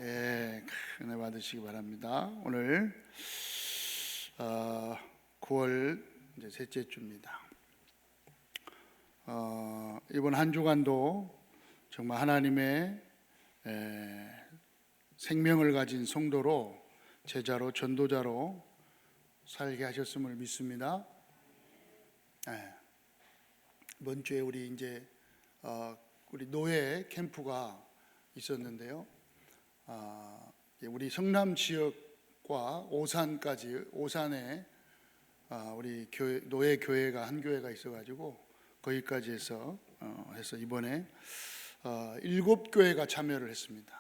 예, 은혜 받으시기 바랍니다. 오늘 9월 이제 셋째 주입니다. 이번 한 주간도 정말 하나님의 생명을 가진 성도로, 제자로, 전도자로 살게 하셨음을 믿습니다. 이번 주에 우리 우리 노예 캠프가 있었는데요. 우리 성남 지역과 오산에 우리 노예 교회가 한 교회가 있어가지고 거기까지 해서 이번에 7교회가 참여를 했습니다.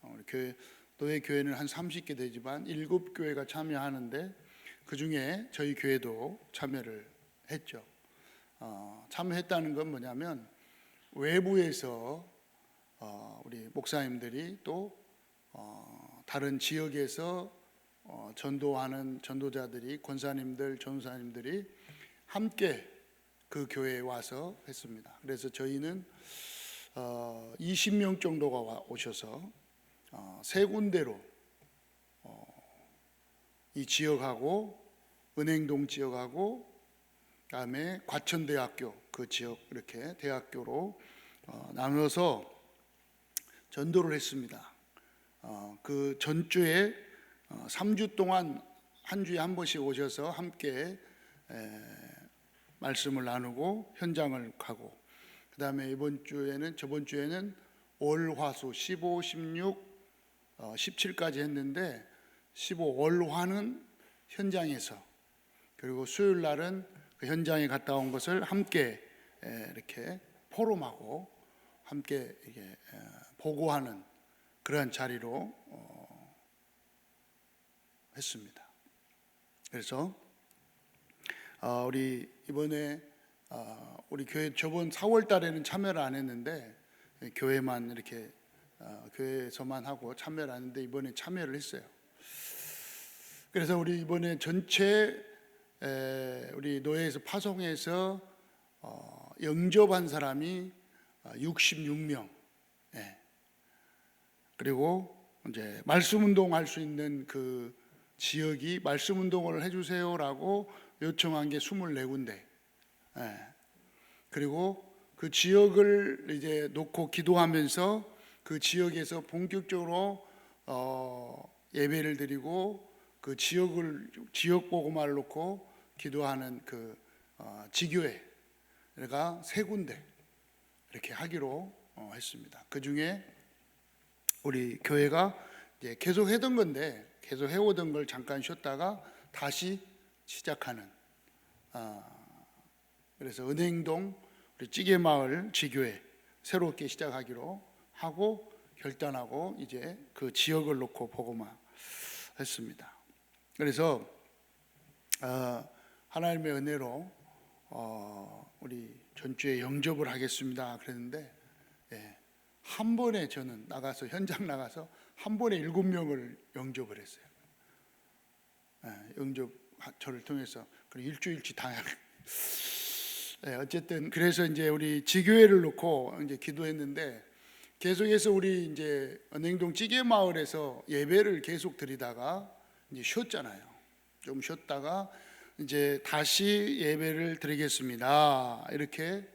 우리 노예 교회는 한 30개 되지만 7교회가 참여하는데 그 중에 저희 교회도 참여를 했죠. 참여했다는 건 뭐냐면 외부에서 우리 목사님들이 또 다른 지역에서 전도하는 전도자들이, 권사님들, 전사님들이 함께 그 교회에 와서 했습니다. 그래서 저희는 20명 정도가 오셔서 세 군데로 이 지역하고 은행동 지역하고 그다음에 과천대학교 그 지역, 이렇게 대학교로 나눠서 전도를 했습니다. 그 전주에 3주 동안 한 주에 한 번씩 오셔서 함께 말씀을 나누고 현장을 가고, 그 다음에 저번 주에는 월, 화, 수 15, 16, 17까지 했는데 15, 월, 화는 현장에서, 그리고 수요일 날은 그 현장에 갔다 온 것을 함께 이렇게 포럼하고 함께 이게 보고하는 그러한 자리로 했습니다. 그래서 우리 이번에 우리 교회 저번 4월 달에는 참여를 안 했는데 교회만 이렇게 교회에서만 하고 참여를 안 했는데 이번에 참여를 했어요. 그래서 우리 이번에 전체 우리 노예에서 파송해서 영접한 사람이 66명. 그리고 이제 말씀 운동할 수 있는 그 지역이 말씀 운동을 해주세요라고 요청한 게 24군데. 그리고 그 지역을 이제 놓고 기도하면서 그 지역에서 본격적으로 예배를 드리고 그 지역 보고마를 놓고 기도하는 그 지교회가 3군데 이렇게 하기로 했습니다. 그 중에 우리 교회가 이제 계속 해던 건데, 계속 해오던 걸 잠깐 쉬었다가 다시 시작하는, 그래서 은행동 우리 찌개마을 지교회 새롭게 시작하기로 하고 결단하고 이제 그 지역을 놓고 보고만 했습니다. 그래서 하나님의 은혜로 우리 전주에 영접을 하겠습니다 그랬는데, 한 번에 저는 현장 나가서 한 번에 7명을 영접을 했어요. 영접 저를 통해서. 그리고 일주일치 당약. 어쨌든 그래서 이제 우리 지교회를 놓고 이제 기도했는데, 계속해서 우리 이제 은행동 찌개마을에서 예배를 계속 드리다가 이제 쉬었잖아요. 좀 쉬었다가 이제 다시 예배를 드리겠습니다. 이렇게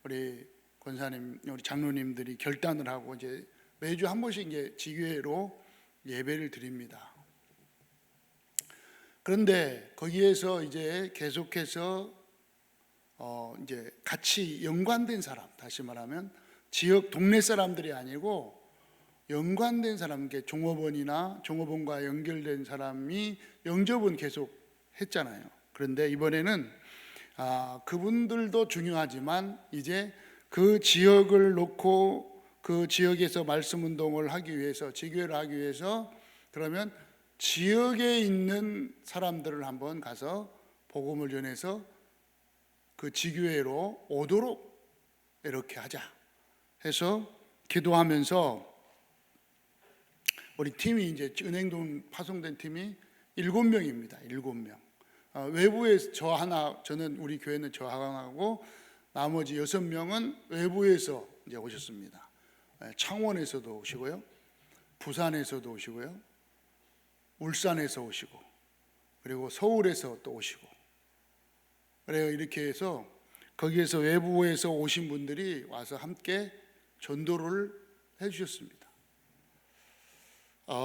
우리 권사님, 우리 장로님들이 결단을 하고 이제 매주 한 번씩 이제 지교회로 예배를 드립니다. 그런데 거기에서 이제 계속해서 이제 같이 연관된 사람, 다시 말하면 지역 동네 사람들이 아니고 연관된 사람, 종업원과 연결된 사람이 영접은 계속 했잖아요. 그런데 이번에는 그분들도 중요하지만 이제 그 지역을 놓고 그 지역에서 말씀 운동을 하기 위해서, 지교회를 하기 위해서, 그러면 지역에 있는 사람들을 한번 가서 복음을 전해서 그 지교회로 오도록 이렇게 하자 해서 기도하면서 우리 팀이 이제 은행동 파송된 팀이 7명입니다. 7명. 외부에서 저는 우리 교회는 저 하강하고 나머지 6명은 외부에서 이제 오셨습니다. 창원에서도 오시고요. 부산에서도 오시고요, 울산에서 오시고, 그리고 서울에서 또 오시고, 그래요. 이렇게 해서 거기에서 외부에서 오신 분들이 와서 함께 전도를 해주셨습니다.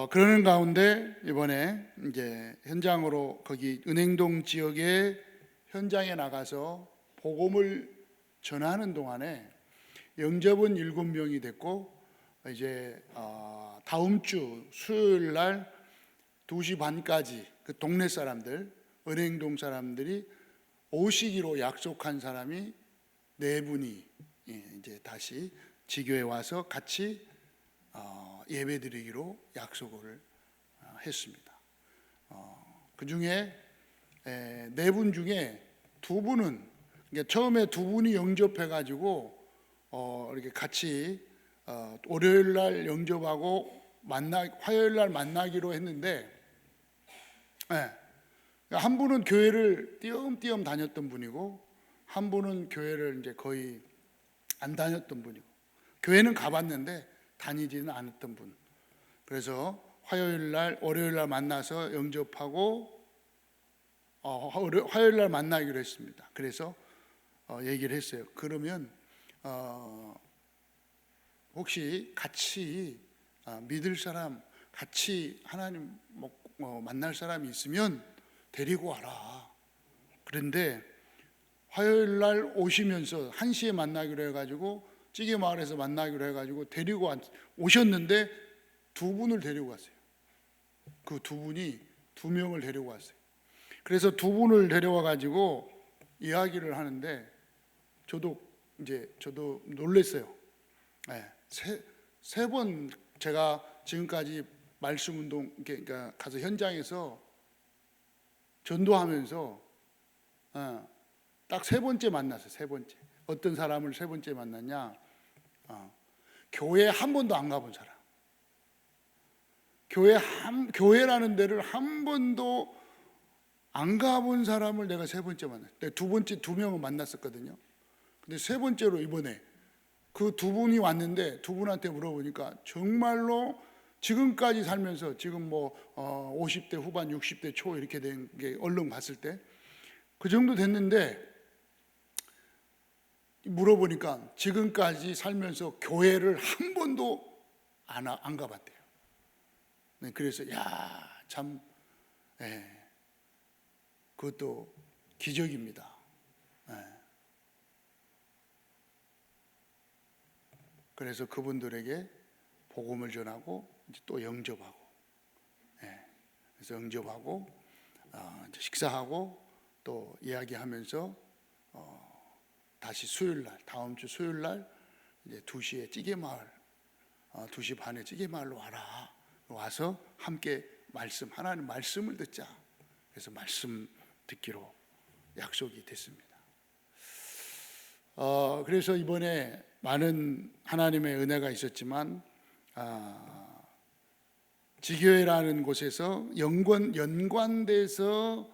그러는 가운데 이번에 이제 현장으로 거기 은행동 지역의 현장에 나가서 복음을 전하는 동안에 영접은 7명이 됐고, 이제 다음 주 수요일 날 2시 반까지 그 동네 사람들, 은행동 사람들이 오시기로 약속한 사람이 4분이 이제 다시 지교에 와서 같이 예배드리기로 약속을 했습니다. 그 중에 4분 중에 2분은, 그러니까 처음에 2분이 영접해가지고 이렇게 같이 월요일 날 영접하고 화요일 날 만나기로 했는데, 한 분은 교회를 띄엄띄엄 다녔던 분이고, 한 분은 교회를 이제 거의 안 다녔던 분이고, 교회는 가봤는데 다니지는 않았던 분. 그래서 화요일 날, 월요일 날 만나서 영접하고 화요일 날 만나기로 했습니다. 그래서 얘기를 했어요. 그러면 혹시 같이 믿을 사람, 같이 하나님 만날 사람이 있으면 데리고 와라. 그런데 화요일 날 오시면서 1시에 만나기로 해가지고 찌개마을에서 만나기로 해가지고 데리고 오셨는데 2분을 데리고 왔어요. 그 2분이 2명을 데리고 왔어요. 그래서 2분을 데려와 가지고 이야기를 하는데 저도 놀랐어요. 세 번 제가 지금까지 말씀 운동, 그러니까 가서 현장에서 전도하면서 딱 3번째 만났어요. 3번째. 어떤 사람을 3번째 만났냐? 교회 한 번도 안 가본 사람. 교회라는 데를 한 번도 안 가본 사람을 내가 3번째 만났어요. 2번째 2명을 만났었거든요. 근데 3번째로 이번에 그 2분이 왔는데 2분한테 물어보니까 정말로 지금까지 살면서 지금 50대 후반 60대 초 이렇게 된 게 얼른 봤을 때 그 정도 됐는데, 물어보니까 지금까지 살면서 교회를 한 번도 안 가봤대요. 그래서 참 그것도 기적입니다. 그래서 그분들에게 복음을 전하고 이제 또 영접하고, 그래서 영접하고 이제 식사하고 또 이야기하면서 다시 수요일 날, 다음 주 수요일 날 이제 2시에 찌개마을, 2시 반에 찌개마을로 와서 함께 하나님 말씀을 듣자. 그래서 말씀 듣기로 약속이 됐습니다. 그래서 이번에 많은 하나님의 은혜가 있었지만 지교회라는 곳에서 연관돼서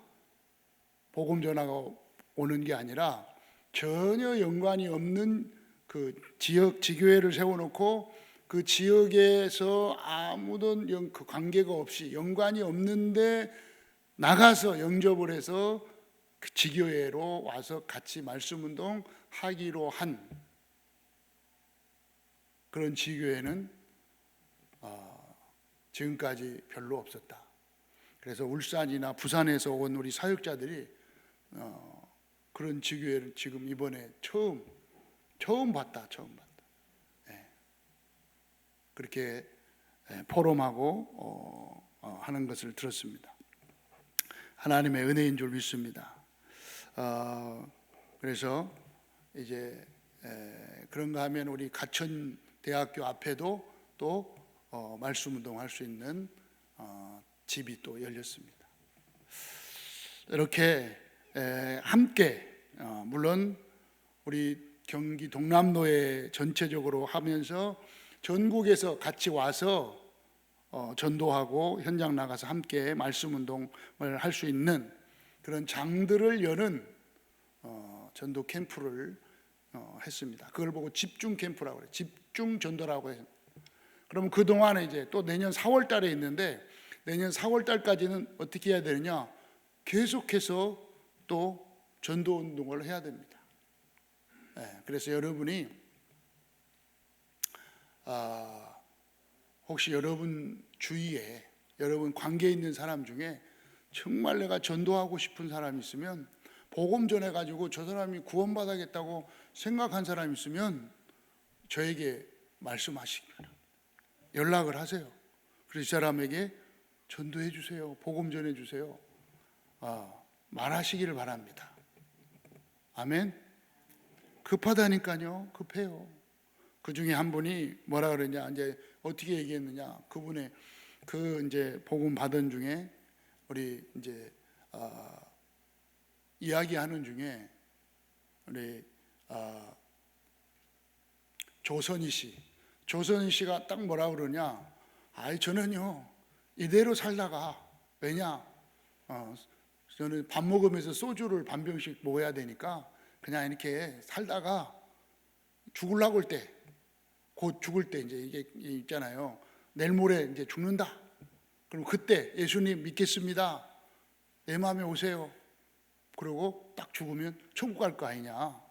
복음 전하고 오는 게 아니라 전혀 연관이 없는 그 지역 지교회를 세워놓고 그 지역에서 아무런 그 관계가 없이 연관이 없는데 나가서 영접을 해서 그 지교회로 와서 같이 말씀 운동 하기로 한 그런 지교회는 지금까지 별로 없었다. 그래서 울산이나 부산에서 온 우리 사역자들이 그런 지교회를 지금 이번에 처음 봤다. 그렇게 포럼하고 하는 것을 들었습니다. 하나님의 은혜인 줄 믿습니다. 그래서 이제 그런가 하면 우리 가천 대학교 앞에도 또 말씀 운동할 수 있는 집이 또 열렸습니다. 이렇게 함께 물론 우리 경기 동남로에 전체적으로 하면서 전국에서 같이 와서 전도하고 현장 나가서 함께 말씀 운동을 할 수 있는 그런 장들을 여는 전도 캠프를 했습니다. 그걸 보고 집중 캠프라고 해요. 집중 전도라고 해요. 그러면 그 동안에 이제 또 내년 4월 달에 있는데, 내년 4월 달까지는 어떻게 해야 되느냐? 계속해서 또 전도 운동을 해야 됩니다. 그래서 여러분이 혹시 여러분 주위에, 여러분 관계에 있는 사람 중에 정말 내가 전도하고 싶은 사람이 있으면, 복음 전해가지고 저 사람이 구원받아야겠다고 생각한 사람이 있으면 저에게 말씀하시기 바랍니다. 연락을 하세요. 그래서 이 사람에게 전도해 주세요, 복음 전해 주세요, 말하시기를 바랍니다. 아멘. 급하다니까요. 급해요. 그 중에 한 분이 뭐라 그러냐, 이제 어떻게 얘기했느냐, 그분의 그 이제 복음 받은 중에 우리 이제 이야기하는 중에 우리 조선희 씨가 딱 뭐라 그러냐, 저는요 이대로 살다가, 왜냐, 저는 밥 먹으면서 소주를 반 병씩 먹어야 되니까 그냥 이렇게 살다가 죽으려고 할 때, 곧 죽을 때, 이제 이게 있잖아요, 내일 모레 이제 죽는다. 그럼 그때 예수님 믿겠습니다, 내 마음에 오세요. 그러고 딱 죽으면 천국 갈 거 아니냐,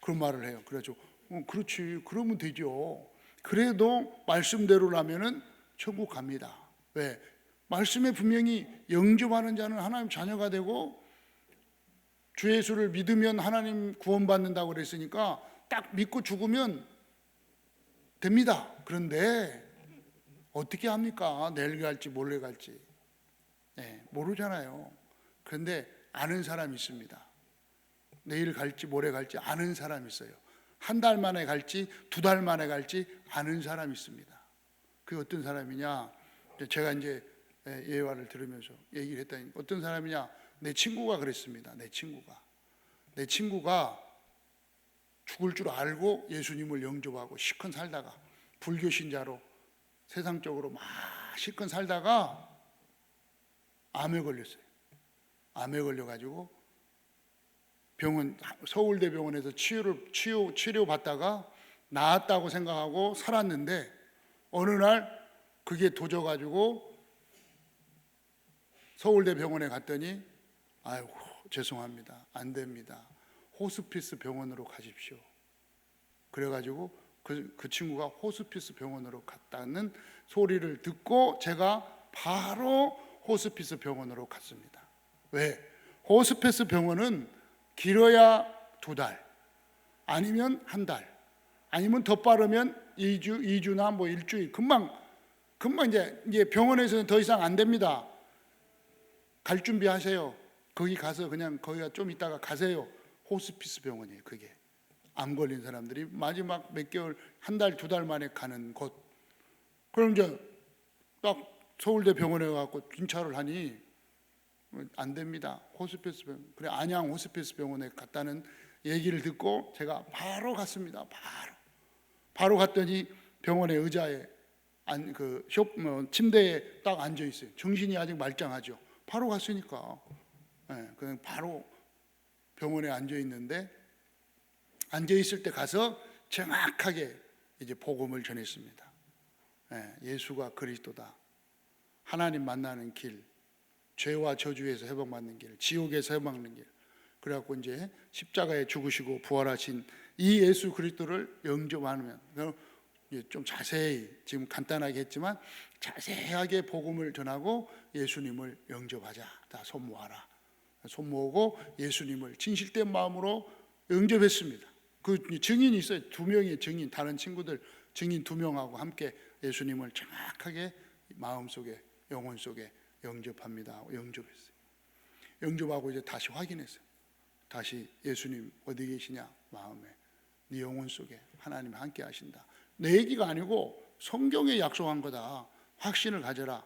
그런 말을 해요. 그래서 그렇지, 그러면 되죠. 그래도 말씀대로라면은 천국 갑니다. 왜? 말씀에 분명히 영접하는 자는 하나님 자녀가 되고 주 예수를 믿으면 하나님 구원받는다고 그랬으니까 딱 믿고 죽으면 됩니다. 그런데 어떻게 합니까? 내일 갈지 모레 갈지 모르잖아요. 그런데 아는 사람이 있습니다. 내일 갈지 모레 갈지 아는 사람이 있어요. 한 달 만에 갈지 2달 만에 갈지 아는 사람이 있습니다. 그게 어떤 사람이냐, 제가 이제 예화를 들으면서 얘기를 했더니, 어떤 사람이냐, 내 친구가 그랬습니다. 내 친구가 죽을 줄 알고 예수님을 영접하고 시컷 살다가, 불교 신자로 세상적으로 막 시컷 살다가 암에 걸렸어요. 암에 걸려가지고 병원, 서울대병원에서 치료받다가 나았다고 생각하고 살았는데, 어느 날 그게 도져가지고 서울대병원에 갔더니, 아이고 죄송합니다, 안 됩니다, 호스피스 병원으로 가십시오. 그래가지고 그 친구가 호스피스 병원으로 갔다는 소리를 듣고 제가 바로 호스피스 병원으로 갔습니다. 왜? 호스피스 병원은 길어야 2달, 아니면 1달, 아니면 더 빠르면 2주나 뭐 일주일, 금방 이제 병원에서는 더 이상 안 됩니다. 갈 준비하세요. 거기 가서 그냥 거기가 좀 있다가 가세요. 호스피스 병원이에요. 그게 암 걸린 사람들이 마지막 몇 개월, 1달, 2달 만에 가는 곳. 그럼 이제 딱 서울대 병원에 가고 진찰을 하니 안 됩니다, 호스피스 병원. 그래, 안양 호스피스 병원에 갔다는 얘기를 듣고 제가 바로 갔습니다. 바로 갔더니 병원의 의자에 침대에 딱 앉아 있어요. 정신이 아직 말짱하죠. 바로 갔으니까. 그냥 바로 병원에 앉아 있는데, 앉아 있을 때 가서 정확하게 이제 복음을 전했습니다. 예수가 그리스도다, 하나님 만나는 길, 죄와 저주에서 해방받는 길, 지옥에서 해방받는 길. 그래갖고 이제 십자가에 죽으시고 부활하신 이 예수 그리스도를 영접하면, 좀 자세히, 지금 간단하게 했지만 자세하게 복음을 전하고 예수님을 영접하자. 다 손 모아라. 손 모으고 예수님을 진실된 마음으로 영접했습니다. 그 증인이 있어요. 2명의 증인, 다른 친구들 증인 2명하고 함께 예수님을 정확하게 마음속에, 영혼 속에 영접합니다. 영접했어요. 영접하고 이제 다시 확인했어요. 다시 예수님 어디 계시냐, 마음에, 네 영혼 속에 하나님 함께 하신다. 내 얘기가 아니고 성경에 약속한 거다. 확신을 가져라.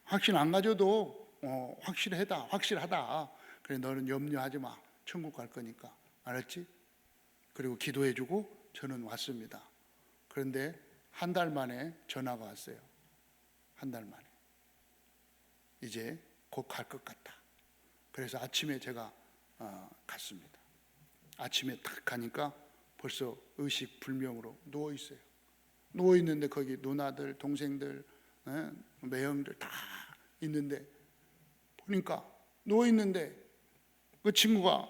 확신 안 가져도 확실하다. 그래, 너는 염려하지 마. 천국 갈 거니까. 알았지? 그리고 기도해주고 저는 왔습니다. 그런데 1달 만에 전화가 왔어요. 1달 만에. 이제 곧 갈 것 같다. 그래서 아침에 제가 갔습니다. 아침에 딱 가니까 벌써 의식불명으로 누워 있어요. 누워 있는데 거기 누나들, 동생들, 매형들 다 있는데 보니까 누워 있는데 그 친구가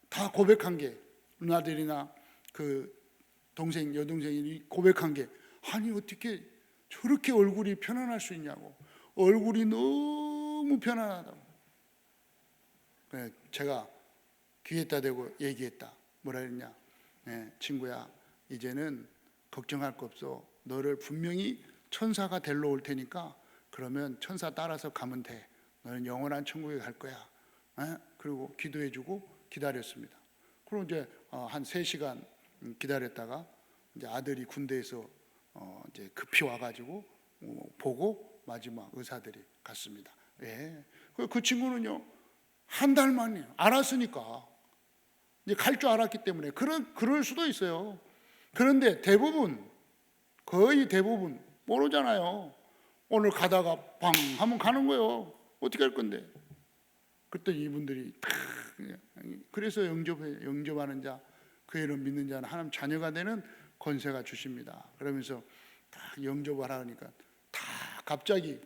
다 고백한 게, 누나들이나 그 동생, 여동생이 고백한 게, 아니 어떻게 저렇게 얼굴이 편안할 수 있냐고. 얼굴이 너무 편안하다고. 제가 귀에다 대고 얘기했다. 뭐라 했냐? 친구야, 이제는 걱정할 거 없어. 너를 분명히 천사가 데리러 올 테니까 그러면 천사 따라서 가면 돼. 너는 영원한 천국에 갈 거야. 그리고 기도해주고 기다렸습니다. 그리고 이제 한 3시간 기다렸다가 이제 아들이 군대에서 이제 급히 와가지고 보고 마지막 의사들이 갔습니다. 예. 그 친구는요, 한 달 만에 알았으니까 이제 갈 줄 알았기 때문에 그럴 수도 있어요. 그런데 거의 대부분 모르잖아요. 오늘 가다가 방 하면 가는 거예요. 어떻게 할 건데? 그랬더니 이분들이 그래서 영접하는 자, 그 이름 믿는 자는 하나님 자녀가 되는 권세가 주십니다. 그러면서 딱 영접을 하니까 다 갑자기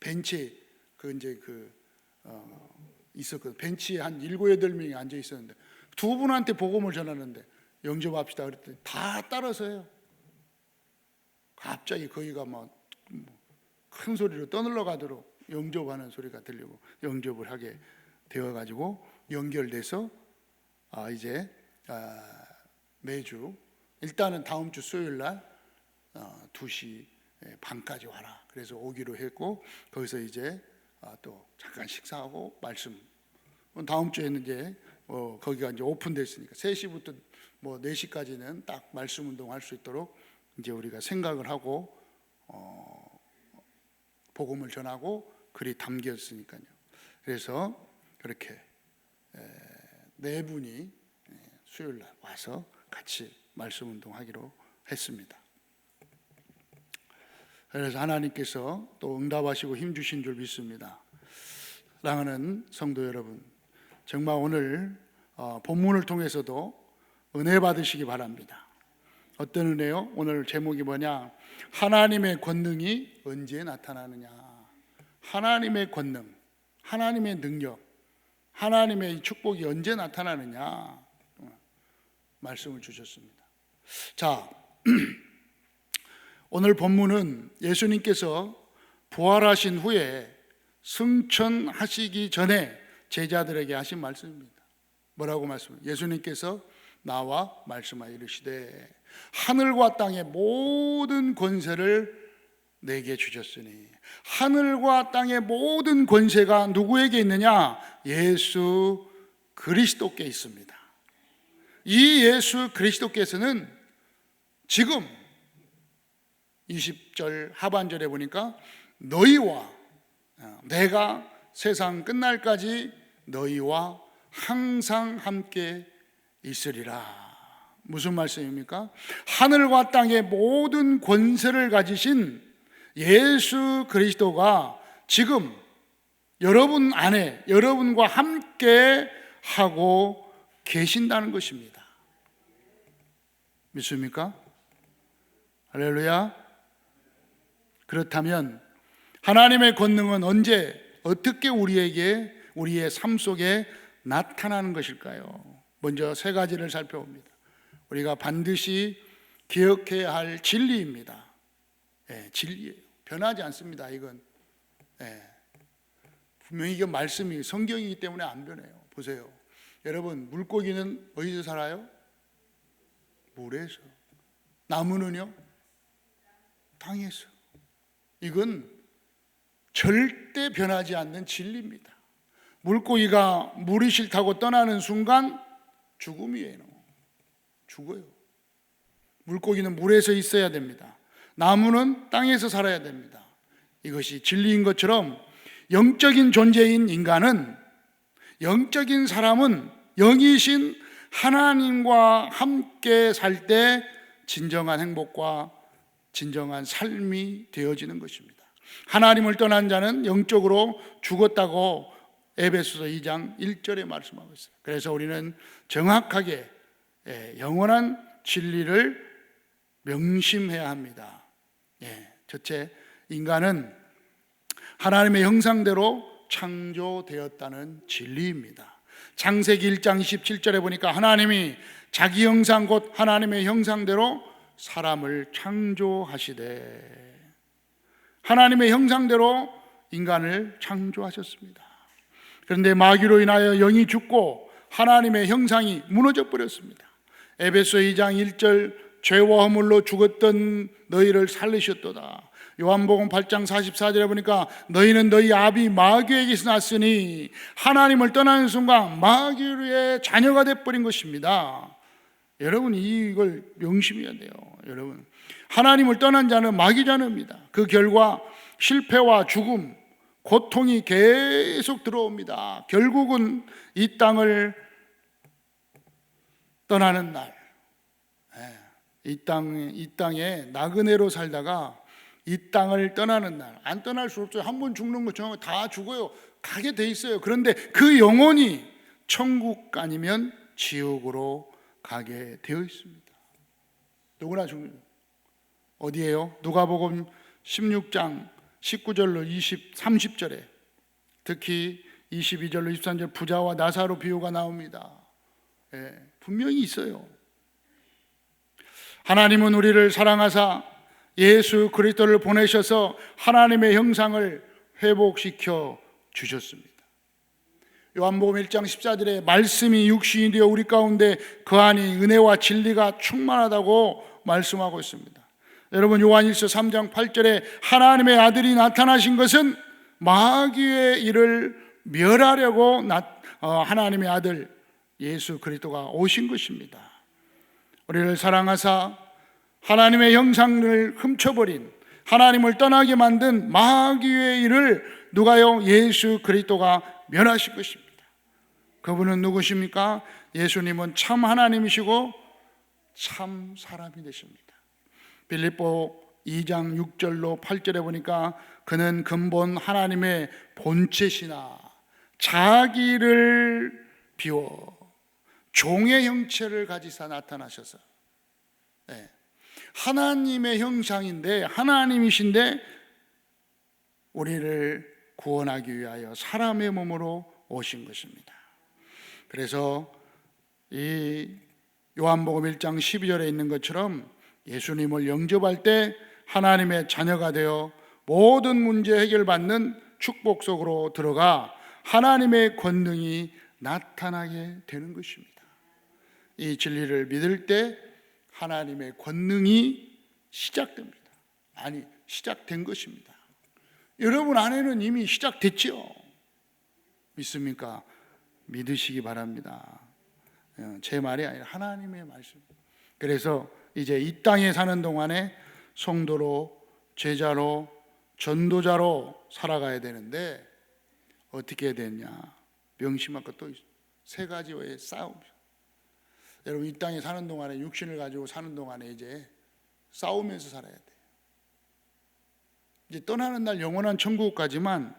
벤치에 있었거든. 벤치에 한 7, 8명이 앉아 있었는데 두 분한테 복음을 전하는데 영접합시다 그랬더니 다 따라서요. 갑자기 거기가 막 큰 소리로 떠들러 가도록 영접하는 소리가 들리고 영접을 하게 되어가지고 연결돼서 이제 매주 일단은 다음 주 수요일 날 2시 반까지 와라. 그래서 오기로 했고 거기서 이제 또 잠깐 식사하고 말씀. 다음 주에는 이제 거기가 이제 오픈됐으니까 3시부터 4시까지는 딱 말씀 운동할 수 있도록 이제 우리가 생각을 하고 복음을 전하고 글이 담겼으니까요. 그래서 그렇게 4분이 수요일 날 와서 같이 말씀 운동하기로 했습니다. 그래서 하나님께서 또 응답하시고 힘 주신 줄 믿습니다. 사랑하는 성도 여러분, 정말 오늘 본문을 통해서도 은혜 받으시기 바랍니다. 어떤 은혜요? 오늘 제목이 뭐냐? 하나님의 권능이 언제 나타나느냐? 하나님의 권능, 하나님의 능력, 하나님의 축복이 언제 나타나느냐? 말씀을 주셨습니다. 자, 오늘 본문은 예수님께서 부활하신 후에 승천하시기 전에 제자들에게 하신 말씀입니다. 뭐라고 말씀해요? 예수님께서 나와 말씀하여 이르시되 하늘과 땅의 모든 권세를 내게 주셨으니, 하늘과 땅의 모든 권세가 누구에게 있느냐? 예수 그리스도께 있습니다. 이 예수 그리스도께서는 지금 20절 하반절에 보니까 너희와 내가 세상 끝날까지 너희와 항상 함께 있으리라. 무슨 말씀입니까? 하늘과 땅의 모든 권세를 가지신 예수 그리스도가 지금 여러분 안에 여러분과 함께 하고 계신다는 것입니다. 믿습니까? 할렐루야. 그렇다면 하나님의 권능은 언제 어떻게 우리의 삶 속에 나타나는 것일까요? 먼저 3가지를 살펴봅니다. 우리가 반드시 기억해야 할 진리입니다. 진리예요. 변하지 않습니다. 이건 분명히 이게 말씀이 성경이기 때문에 안 변해요. 보세요. 여러분, 물고기는 어디서 살아요? 물에서. 나무는요? 땅에서. 이건 절대 변하지 않는 진리입니다. 물고기가 물이 싫다고 떠나는 순간 죽음이에요. 죽어요. 물고기는 물에서 있어야 됩니다. 나무는 땅에서 살아야 됩니다. 이것이 진리인 것처럼 영적인 존재인 인간은, 영적인 사람은 영이신 하나님과 함께 살 때 진정한 행복과 진정한 삶이 되어지는 것입니다. 하나님을 떠난 자는 영적으로 죽었다고 에베소서 2장 1절에 말씀하고 있어요. 그래서 우리는 정확하게 영원한 진리를 명심해야 합니다. 첫째, 인간은 하나님의 형상대로 창조되었다는 진리입니다. 창세기 1장 27절에 보니까 하나님이 자기 형상 곧 하나님의 형상대로 사람을 창조하시되, 하나님의 형상대로 인간을 창조하셨습니다. 그런데 마귀로 인하여 영이 죽고 하나님의 형상이 무너져 버렸습니다. 에베소 2장 1절 죄와 허물로 죽었던 너희를 살리셨도다. 요한복음 8장 44절에 보니까 너희는 너희 아비 마귀에게서 났으니 하나님을 떠나는 순간 마귀의 자녀가 되어버린 것입니다. 여러분, 이걸 명심해야 돼요. 여러분, 하나님을 떠난 자는 마귀 자녀입니다. 그 결과 실패와 죽음, 고통이 계속 들어옵니다. 결국은 이 땅을 떠나는 날, 이 땅에 나그네로 살다가 이 땅을 떠나는 날, 안 떠날 수 없어요. 한 번 죽는 것처럼 다 죽어요. 가게 돼 있어요. 그런데 그 영혼이 천국 아니면 지옥으로 가게 되어 있습니다. 누구나 죽는, 어디에요? 누가복음 16장 19절로 30절에 특히 22절로 23절 부자와 나사로 비유가 나옵니다. 분명히 있어요. 하나님은 우리를 사랑하사 예수 그리스도를 보내셔서 하나님의 형상을 회복시켜 주셨습니다. 요한복음 1장 14절에 말씀이 육신이 되어 우리 가운데 거하니 은혜와 진리가 충만하다고 말씀하고 있습니다. 여러분, 요한일서 3장 8절에 하나님의 아들이 나타나신 것은 마귀의 일을 멸하려고 하나님의 아들 예수 그리스도가 오신 것입니다. 우리를 사랑하사 하나님의 형상을 훔쳐버린, 하나님을 떠나게 만든 마귀의 일을 누가요? 예수 그리스도가 멸하실 것입니다. 그분은 누구십니까? 예수님은 참 하나님이시고 참 사람이 되십니다. 빌립보 2장 6절로 8절에 보니까 그는 근본 하나님의 본체시나 자기를 비워 종의 형체를 가지사 나타나셔서, 하나님의 형상인데, 하나님이신데 우리를 구원하기 위하여 사람의 몸으로 오신 것입니다. 그래서 이 요한복음 1장 12절에 있는 것처럼 예수님을 영접할 때 하나님의 자녀가 되어 모든 문제 해결받는 축복 속으로 들어가 하나님의 권능이 나타나게 되는 것입니다. 이 진리를 믿을 때 하나님의 권능이 시작됩니다. 아니, 시작된 것입니다. 여러분 안에는 이미 시작됐죠? 믿습니까? 믿으시기 바랍니다. 제 말이 아니라 하나님의 말씀. 그래서 이제 이 땅에 사는 동안에 성도로, 제자로, 전도자로 살아가야 되는데 어떻게 해야 되냐? 명심할 것도 세 가지의 싸움. 여러분, 이 땅에 사는 동안에, 육신을 가지고 사는 동안에 이제 싸우면서 살아야 돼요. 이제 떠나는 날 영원한 천국 가지만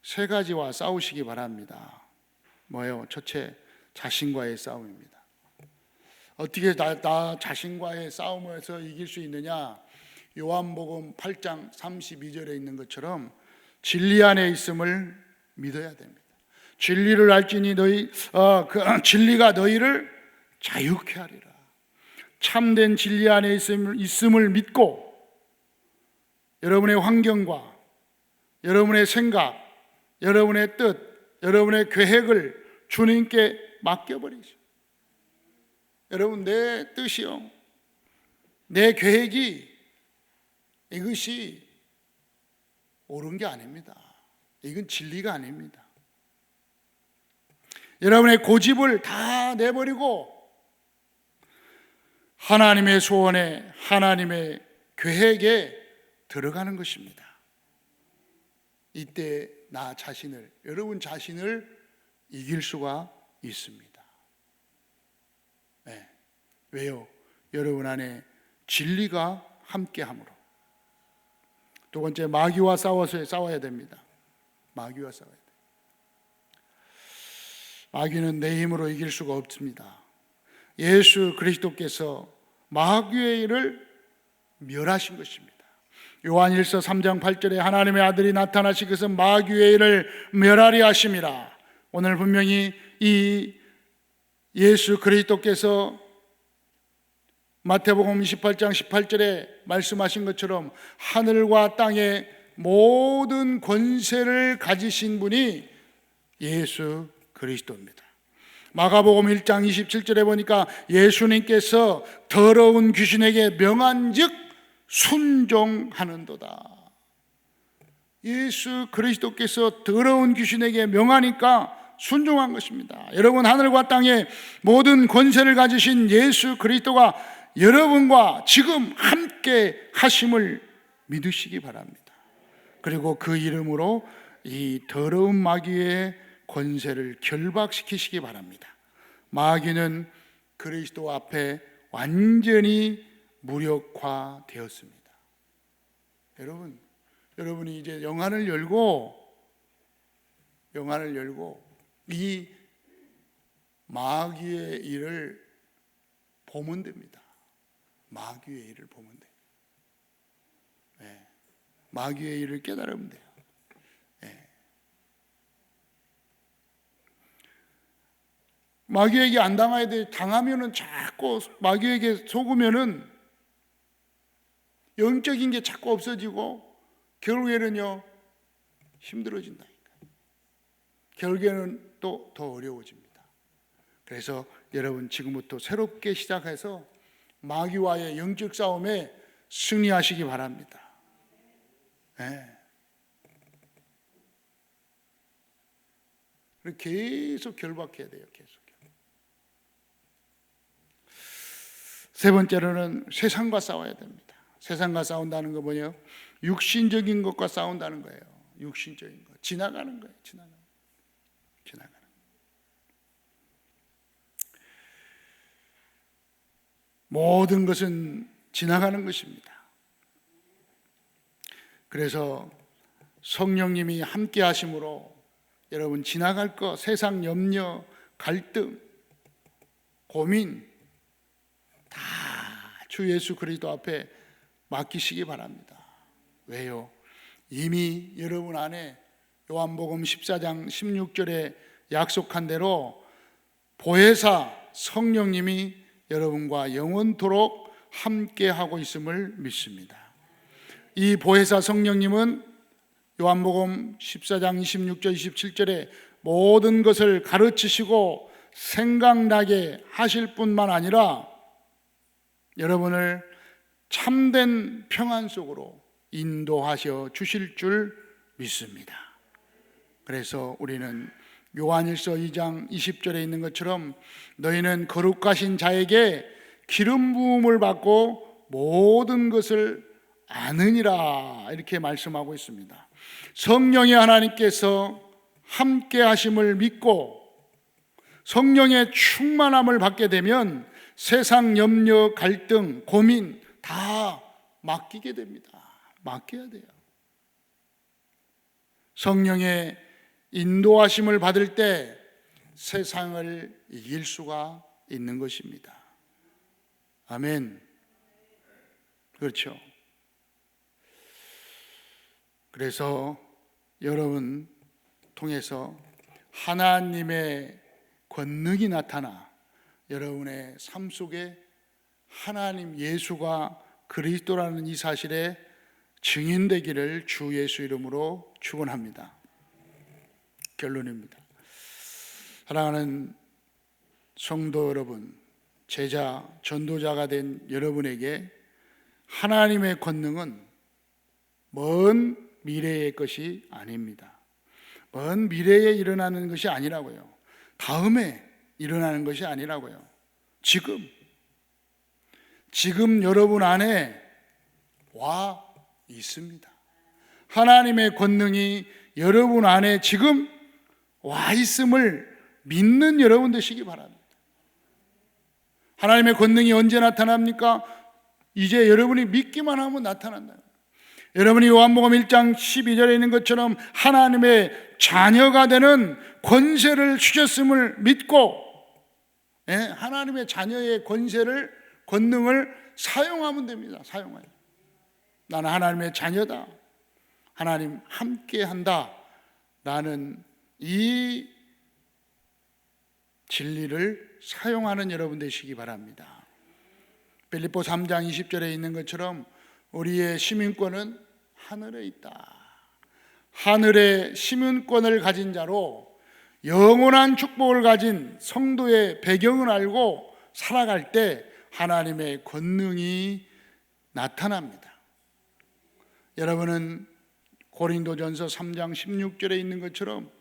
세 가지와 싸우시기 바랍니다. 뭐예요? 첫째, 자신과의 싸움입니다. 어떻게 나 자신과의 싸움에서 이길 수 있느냐? 요한복음 8장 32절에 있는 것처럼 진리 안에 있음을 믿어야 됩니다. 진리를 알지니 그 진리가 너희를 자유케 하리라. 참된 진리 안에 있음을 믿고 여러분의 환경과 여러분의 생각, 여러분의 뜻, 여러분의 계획을 주님께 맡겨버리죠. 여러분, 내 뜻이요, 내 계획이 이것이 옳은 게 아닙니다. 이건 진리가 아닙니다. 여러분의 고집을 다 내버리고 하나님의 소원에, 하나님의 계획에 들어가는 것입니다. 이때 나 자신을, 여러분 자신을 이길 수가 있습니다. 왜요? 여러분 안에 진리가 함께함으로. 두 번째, 마귀와 싸워야 됩니다. 마귀와 싸워야 돼요. 마귀는 내 힘으로 이길 수가 없습니다. 예수 그리스도께서 마귀의 일을 멸하신 것입니다. 요한일서 3장 8절에 하나님의 아들이 나타나시 그것은 마귀의 일을 멸하려 하심이라. 오늘 분명히 이 예수 그리스도께서 마태복음 28장 18절에 말씀하신 것처럼 하늘과 땅의 모든 권세를 가지신 분이 예수 그리스도입니다. 마가복음 1장 27절에 보니까 예수님께서 더러운 귀신에게 명한즉 순종하는도다. 예수 그리스도께서 더러운 귀신에게 명하니까 순종한 것입니다. 여러분, 하늘과 땅의 모든 권세를 가지신 예수 그리스도가 여러분과 지금 함께 하심을 믿으시기 바랍니다. 그리고 그 이름으로 이 더러운 마귀의 권세를 결박시키시기 바랍니다. 마귀는 그리스도 앞에 완전히 무력화되었습니다. 여러분이 이제 영안을 열고 이 마귀의 일을 보면 됩니다. 마귀의 일을 보면 돼요. 네. 마귀의 일을 깨달으면 돼요. 네. 마귀에게 안 당해야 돼. 당하면은 자꾸 마귀에게 속으면은 영적인 게 자꾸 없어지고 결국에는요 힘들어진다니까요. 결국에는 또 더 어려워집니다. 그래서 여러분 지금부터 새롭게 시작해서 마귀와의 영적 싸움에 승리하시기 바랍니다. 네. 계속 결박해야 돼요. 계속. 세 번째로는 세상과 싸워야 됩니다. 세상과 싸운다는 거 뭐예요? 육신적인 것과 싸운다는 거예요. 육신적인 것. 지나가는 거예요. 지나가는. 모든 것은 지나가는 것입니다. 그래서 성령님이 함께 하심으로 여러분 지나갈 것, 세상 염려, 갈등, 고민 다 주 예수 그리스도 앞에 맡기시기 바랍니다. 왜요? 이미 여러분 안에 요한복음 14장 16절에 약속한 대로 보혜사 성령님이 여러분과 영원토록 함께 하고 있음을 믿습니다. 이 보혜사 성령님은 요한복음 14장 26절 27절에 모든 것을 가르치시고 생각나게 하실 뿐만 아니라 여러분을 참된 평안 속으로 인도하셔 주실 줄 믿습니다. 그래서 우리는 요한일서 2장 20절에 있는 것처럼 너희는 거룩하신 자에게 기름 부음을 받고 모든 것을 아느니라 이렇게 말씀하고 있습니다. 성령의 하나님께서 함께 하심을 믿고 성령의 충만함을 받게 되면 세상 염려, 갈등, 고민 다 맡기게 됩니다. 맡겨야 돼요. 성령의 인도하심을 받을 때 세상을 이길 수가 있는 것입니다. 아멘. 그렇죠. 그래서 여러분 통해서 하나님의 권능이 나타나 여러분의 삶 속에 하나님 예수가 그리스도라는 이 사실에 증인되기를 주 예수 이름으로 축원합니다. 결론입니다. 사랑하는 성도 여러분, 제자, 전도자가 된 여러분에게 하나님의 권능은 먼 미래의 것이 아닙니다. 먼 미래에 일어나는 것이 아니라고요. 다음에 일어나는 것이 아니라고요. 지금 여러분 안에 와 있습니다. 하나님의 권능이 여러분 안에 지금 와 있음을 믿는 여러분 되시기 바랍니다. 하나님의 권능이 언제 나타납니까? 이제 여러분이 믿기만 하면 나타난다. 여러분이 요한복음 1장 12절에 있는 것처럼 하나님의 자녀가 되는 권세를 주셨음을 믿고 하나님의 자녀의 권능을 사용하면 됩니다. 사용해요. 나는 하나님의 자녀다. 하나님 함께한다. 라는 이 진리를 사용하는 여러분 되시기 바랍니다. 빌립보 3장 20절에 있는 것처럼 우리의 시민권은 하늘에 있다. 하늘의 시민권을 가진 자로 영원한 축복을 가진 성도의 배경을 알고 살아갈 때 하나님의 권능이 나타납니다. 여러분은 고린도전서 3장 16절에 있는 것처럼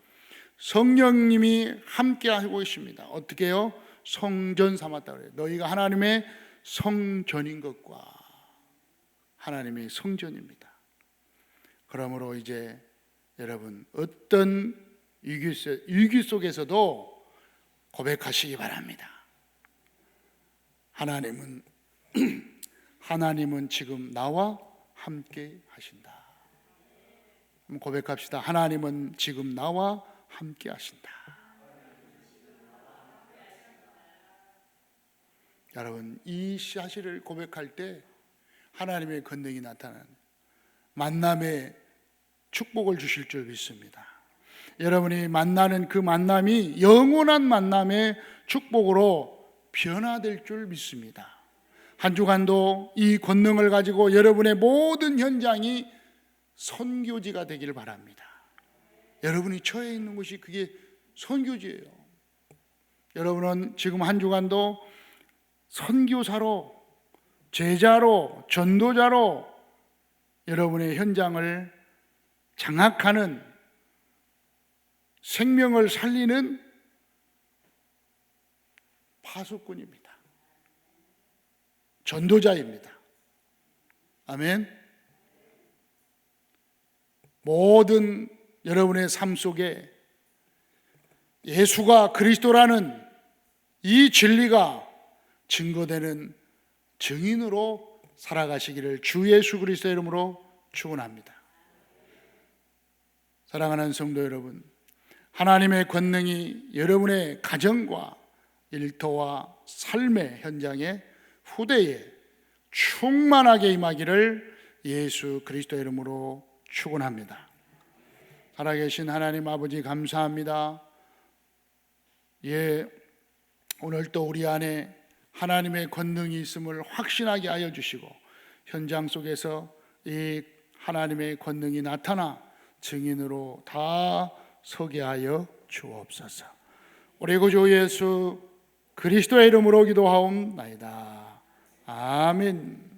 성령님이 함께 하고 계십니다. 어떻게 해요? 성전 삼았다 그래요. 너희가 하나님의 성전인 것과 하나님의 성전입니다. 그러므로 이제 여러분 어떤 위기 속에서도 고백하시기 바랍니다. 하나님은 지금 나와 함께 하신다. 고백합시다. 하나님은 지금 나와 함께 하신다. 여러분 이 사실을 고백할 때 하나님의 권능이 나타나는 만남의 축복을 주실 줄 믿습니다. 여러분이 만나는 그 만남이 영원한 만남의 축복으로 변화될 줄 믿습니다. 한 주간도 이 권능을 가지고 여러분의 모든 현장이 선교지가 되기를 바랍니다. 여러분이 처해 있는 곳이 그게 선교지예요. 여러분은 지금 한 주간도 선교사로, 제자로, 전도자로 여러분의 현장을 장악하는, 생명을 살리는 파수꾼입니다. 전도자입니다. 아멘. 모든 여러분의 삶 속에 예수가 그리스도라는 이 진리가 증거되는 증인으로 살아가시기를 주 예수 그리스도의 이름으로 축원합니다. 사랑하는 성도 여러분, 하나님의 권능이 여러분의 가정과 일터와 삶의 현장에 후대에 충만하게 임하기를 예수 그리스도의 이름으로 축원합니다. 살아계신 하나님 아버지 감사합니다. 오늘 또 우리 안에 하나님의 권능이 있음을 확신하게 하여 주시고 현장 속에서 이 하나님의 권능이 나타나 증인으로 다 서게 하여 주옵소서. 우리 구주 예수 그리스도의 이름으로 기도하옵나이다. 아멘.